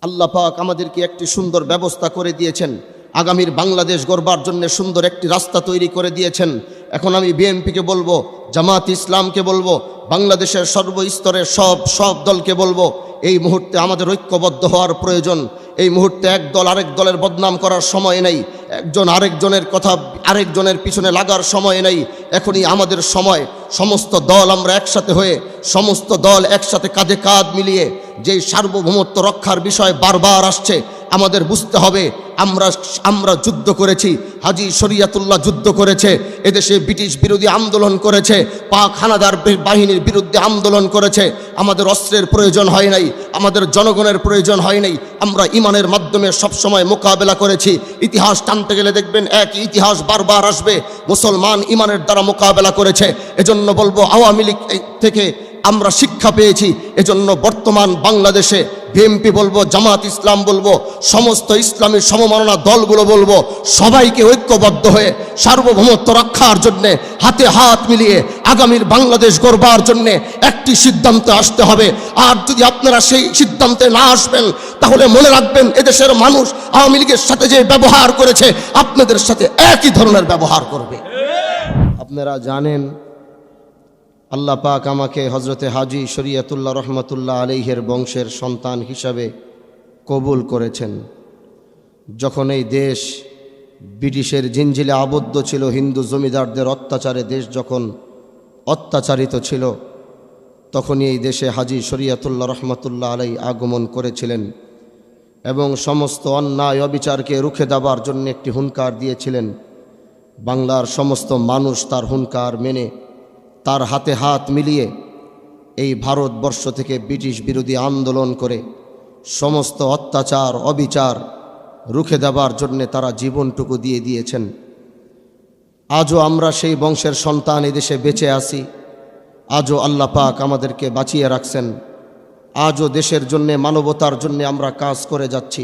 আল্লাহ পাক আমাদেরকে একটি সুন্দর ব্যবস্থা করে দিয়েছেন, আগামীর বাংলাদেশ গড়বার জন্য সুন্দর একটি রাস্তা তৈরি করে দিয়েছেন। এখন আমি বিএনপিকে বলবো, জামাত ইসলামকে বলবো, বাংলাদেশের সর্বস্তরের সব দলকে বলবো, এই মুহূর্তে আমাদের ঐক্যবদ্ধ হওয়ার প্রয়োজন। এই মুহূর্তে এক দল আরেক দলের বদনাম করার সময় নেই, একজন আরেকজনের কথা আরেকজনের পিছনে লাগার সময় নেই। এখনই আমাদের সময়, সমস্ত দল আমরা একসাথে হয়ে, সমস্ত দল একসাথে কাঁধে কাঁধ মিলিয়ে যেই সার্বভৌমত্ব রক্ষার বিষয় বারবার আসছে, আমাদের বুঝতে হবে আমরা যুদ্ধ করেছি, হাজী শরিয়াতুল্লাহ যুদ্ধ করেছে, এদেশে ব্রিটিশ বিরোধী আন্দোলন করেছে, পাক হানাদার বাহিনীর বিরুদ্ধে আন্দোলন করেছে। আমাদের অস্ত্রের প্রয়োজন হয় নাই, আমাদের জনগণের প্রয়োজন হয় নাই, আমরা ইমানের মাধ্যমে সবসময় মোকাবেলা করেছি। ইতিহাস টানতে গেলে দেখবেন একই ইতিহাস বারবার আসবে, মুসলমান ইমানের দ্বারা মোকাবেলা করেছে। এজন্য বলবো, আওয়ামী লীগ থেকে আমরা শিক্ষা পেয়েছি। এজন্য বর্তমান বাংলাদেশে বিএনপি বলবো, জামাত ইসলাম বলবো, সমস্ত ইসলামী সমমাননা দলগুলো বলবো, সবাইকে ঐক্যবদ্ধ হয়ে সার্বভৌমত্ব রক্ষার জন্যে হাতে হাত মিলিয়ে আগামীর বাংলাদেশ গড়বার জন্যে একটি সিদ্ধান্তে আসতে হবে। আর যদি আপনারা সেই সিদ্ধান্তে না আসবেন, তাহলে মনে রাখবেন, এদেশের মানুষ আওয়ামী লীগের সাথে যে ব্যবহার করেছে, আপনাদের সাথে একই ধরনের ব্যবহার করবে। আপনারা জানেন, আল্লাহ পাক আমাকে হজরতে হাজী শরিয়াতুল্লাহ রহমতুল্লাহ আলাইহির বংশের সন্তান হিসাবে কবুল করেছেন। যখন এই দেশ ব্রিটিশের জিঞ্জিলে আবদ্ধ ছিল, হিন্দু জমিদারদের অত্যাচারে দেশ যখন অত্যাচারিত ছিল, তখনই এই দেশে হাজী শরিয়াতুল্লাহ রহমতুল্লাহ আলাইহি আগমন করেছিলেন এবং সমস্ত অন্যায় অবিচারকে রুখে দেবার জন্য একটি হুঙ্কার দিয়েছিলেন। বাংলার সমস্ত মানুষ তার হুঙ্কার মেনে তার হাতে হাত মিলিয়ে এই ভারতবর্ষ থেকে ব্রিটিশ বিরোধী আন্দোলন করে সমস্ত অত্যাচার অবিচার রুখে দেবার জন্যে তারা জীবনটুকু দিয়ে দিয়েছেন। আজও আমরা সেই বংশের সন্তান এদেশে বেঁচে আছি, আজও আল্লাহ পাক আমাদেরকে বাঁচিয়ে রাখছেন। আজও দেশের জন্যে, মানবতার জন্যে আমরা কাজ করে যাচ্ছি।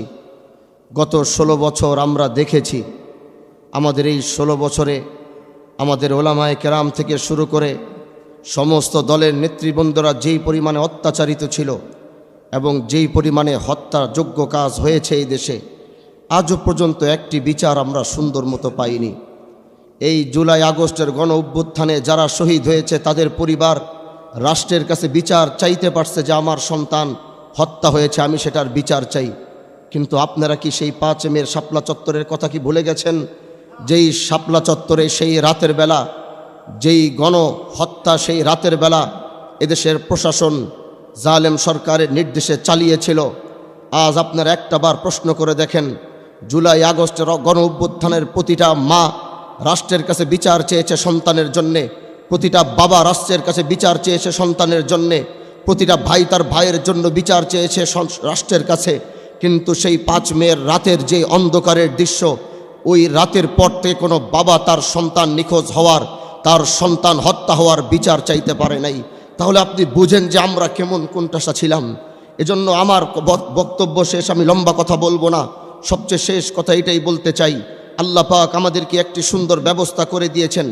গত 16 বছর আমরা দেখেছি, আমাদের এই 16 বছরে আমাদের ওলামায়ে কেরাম থেকে শুরু করে সমস্ত দলের নেতৃবৃন্দরা যেই পরিমাণে অত্যাচারিত ছিল এবং যেই পরিমাণে হত্যাযোগ্য কাজ হয়েছে এই দেশে, আজও পর্যন্ত একটি বিচার আমরা সুন্দর মতো পাইনি। এই জুলাই আগস্টের গণ অভ্যুত্থানে যারা শহীদ হয়েছে, তাদের পরিবার রাষ্ট্রের কাছে বিচার চাইতে পারছে যে আমার সন্তান হত্যা হয়েছে, আমি সেটার বিচার চাই। কিন্তু আপনারা কি সেই 5 মের শাপলা চত্বরের কথা কি ভুলে গেছেন? যেই শাপলা চত্বরে সেই রাতের বেলা যেই গণহত্যা, সেই রাতের বেলা এদেশের প্রশাসন জালেম সরকারের নির্দেশে চালিয়েছিল। আজ আপনারা একটাবার প্রশ্ন করে দেখেন, জুলাই আগস্টের গণ অভ্যুত্থানের প্রতিটা মা রাষ্ট্রের কাছে বিচার চেয়েছে সন্তানের জন্যে, প্রতিটা বাবা রাষ্ট্রের কাছে বিচার চেয়েছে সন্তানের জন্যে, প্রতিটা ভাই তার ভাইয়ের জন্য বিচার চেয়েছে রাষ্ট্রের কাছে। কিন্তু সেই 5 মের রাতের যে অন্ধকারের দৃশ্য, ওই রাতের পর থেকে কোনো বাবা তার সন্তান নিখোঁজ হওয়ার, তার সন্তান হত্যা হওয়ার বিচার চাইতে পারে নাই। তাহলে আপনি বুঝেন যে আমরা কেমন কোনটাসা ছিলাম। এজন্য আমার বক্তব্য শেষ, আমি লম্বা কথা বলবো না, সবচেয়ে শেষ কথা এটাই বলতে চাই, আল্লাহ পাক আমাদেরকে একটি সুন্দর ব্যবস্থা করে দিয়েছেন,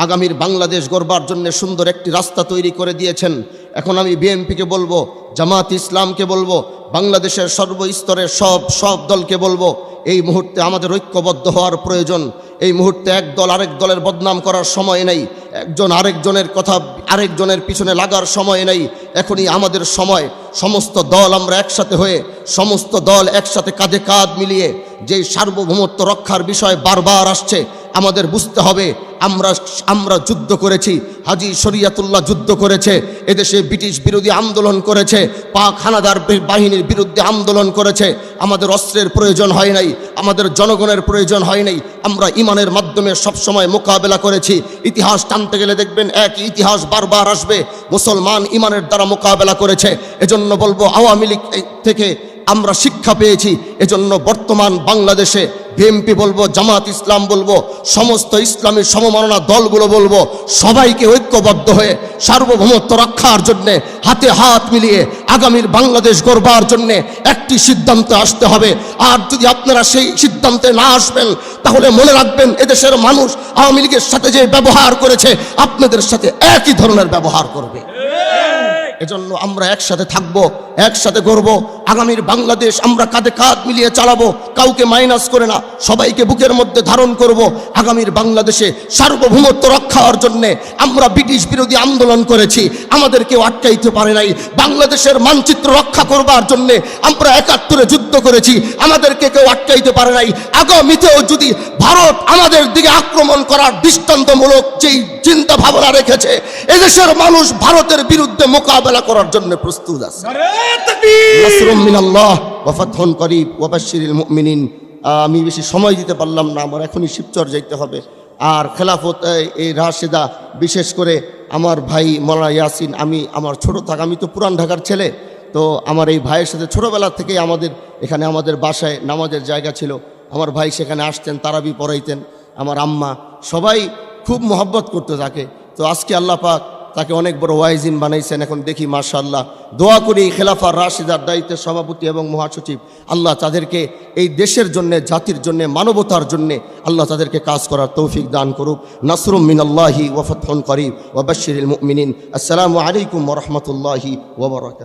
আগামীর বাংলাদেশ গড়বার জন্য সুন্দর একটি রাস্তা তৈরি করে দিয়েছেন। এখন আমি বিএনপিকে বলবো, জামাত ইসলামকে বলবো, বাংলাদেশের সর্বস্তরের সব দলকে বলবো, এই মুহূর্তে আমাদের ঐক্যবদ্ধ হওয়ার প্রয়োজন। এই মুহূর্তে এক দল আরেক দলের বদনাম করার সময় নেই, একজন আরেকজনের কথা আরেকজনের পিছনে লাগার সময় নেই। এখনই আমাদের সময়, সমস্ত দল আমরা একসাথে হয়ে, সমস্ত দল একসাথে কাঁধে কাঁধ মিলিয়ে যেই সার্বভৌমত্ব রক্ষার বিষয় বারবার আসছে, আমাদের বুঝতে হবে আমরা যুদ্ধ করেছি, হাজী শরিয়াতুল্লাহ যুদ্ধ করেছে, এদেশে ব্রিটিশ বিরোধী আন্দোলন করেছে, পাক হানাদার বাহিনীর বিরুদ্ধে আন্দোলন করেছে। আমাদের অস্ত্রের প্রয়োজন হয় নাই, আমাদের জনগণের প্রয়োজন হয় নাই, আমরা ইমানের মাধ্যমে সবসময় মোকাবেলা করেছি। ইতিহাস টানতে গেলে দেখবেন একই ইতিহাস বারবার আসবে, মুসলমান ইমানের দ্বারা মোকাবেলা করেছে। এজন্য বলবো, আওয়ামী লীগ থেকে আমরা শিক্ষা পেয়েছি। এজন্য বর্তমান বাংলাদেশে বিএনপি বলবো, জামাত ইসলাম বলবো, সমস্ত ইসলামী সমমাননা দলগুলো বলবো, সবাইকে ঐক্যবদ্ধ হয়ে সার্বভৌমত্ব রক্ষার জন্যে হাতে হাত মিলিয়ে আগামীর বাংলাদেশ গড়বার জন্যে একটি সিদ্ধান্তে আসতে হবে। আর যদি আপনারা সেই সিদ্ধান্তে না আসবেন, তাহলে মনে রাখবেন, এদেশের মানুষ আওয়ামী লীগের সাথে যে ব্যবহার করেছে, আপনাদের সাথে একই ধরনের ব্যবহার করবে। এজন্য আমরা একসাথে থাকবো, একসাথে গড়বো, আগামীর বাংলাদেশ আমরা কাঁধে কাঁধ মিলিয়ে চালাবো, কাউকে মাইনাস করে না, সবাইকে বুকের মধ্যে ধারণ করব। আগামীর বাংলাদেশে সার্বভৌমত্ব রক্ষার জন্য আমরা ব্রিটিশ বিরোধী আন্দোলন করেছি, আমাদের কেউ আটকাইতে পারে নাই। বাংলাদেশের মানচিত্র রক্ষা করবার জন্য আমরা ৭১ যুদ্ধ করেছি, আমাদেরকে কেউ আটকাইতে পারে নাই। আগামীতেও যদি ভারত আমাদের দিকে আক্রমণ করার দৃষ্টান্তমূলক যেই চিন্তা ভাবনা রেখেছে, এদেশের মানুষ ভারতের বিরুদ্ধে মোকাবেলা করার জন্য প্রস্তুত আছে। নাসরুম মিনাল্লাহ ওয়া ফাতহুন করিব ওয়া বাশশিরিল মুমিনিন। আমি বেশি সময় দিতে পারলাম না, আমার এখনই শিবচর যাইতে হবে। আর খেলাফত এই রাশেদা, বিশেষ করে আমার ভাই মাওলানা ইয়াসিন, আমার ছোট থাকা, আমি তো পুরান ঢাকার ছেলে, তো আমার এই ভাইয়ের সাথে ছোটোবেলা থেকেই আমাদের বাসায় নামাজের জায়গা ছিল। আমার ভাই সেখানে আসতেন, তারাবি পড়াইতেন, আমার আম্মা সবাই খুব মহব্বত করতে তাকে। তো আজকে আল্লাহ পাক তাকে অনেক বড় ওয়াইজিন বানাইছেন। এখন দেখি মাশাআল্লাহ, দোয়া করি খেলাফা রাশিদার দায়িত্বের সভাপতি এবং মহাসচিব, আল্লাহ তাদেরকে এই দেশের জন্য, জাতির জন্য, মানবতার জন্য আল্লাহ তাদেরকে কাজ করার তৌফিক দান করুক। নাসরুম মিনাল্লাহি ওয়া ফাতহুন করিব ওয়া বাশশিরিল মুমিনিন। আসসালামু আলাইকুম ওয়া রাহমাতুল্লাহি ওয়া বারাকাতুহু।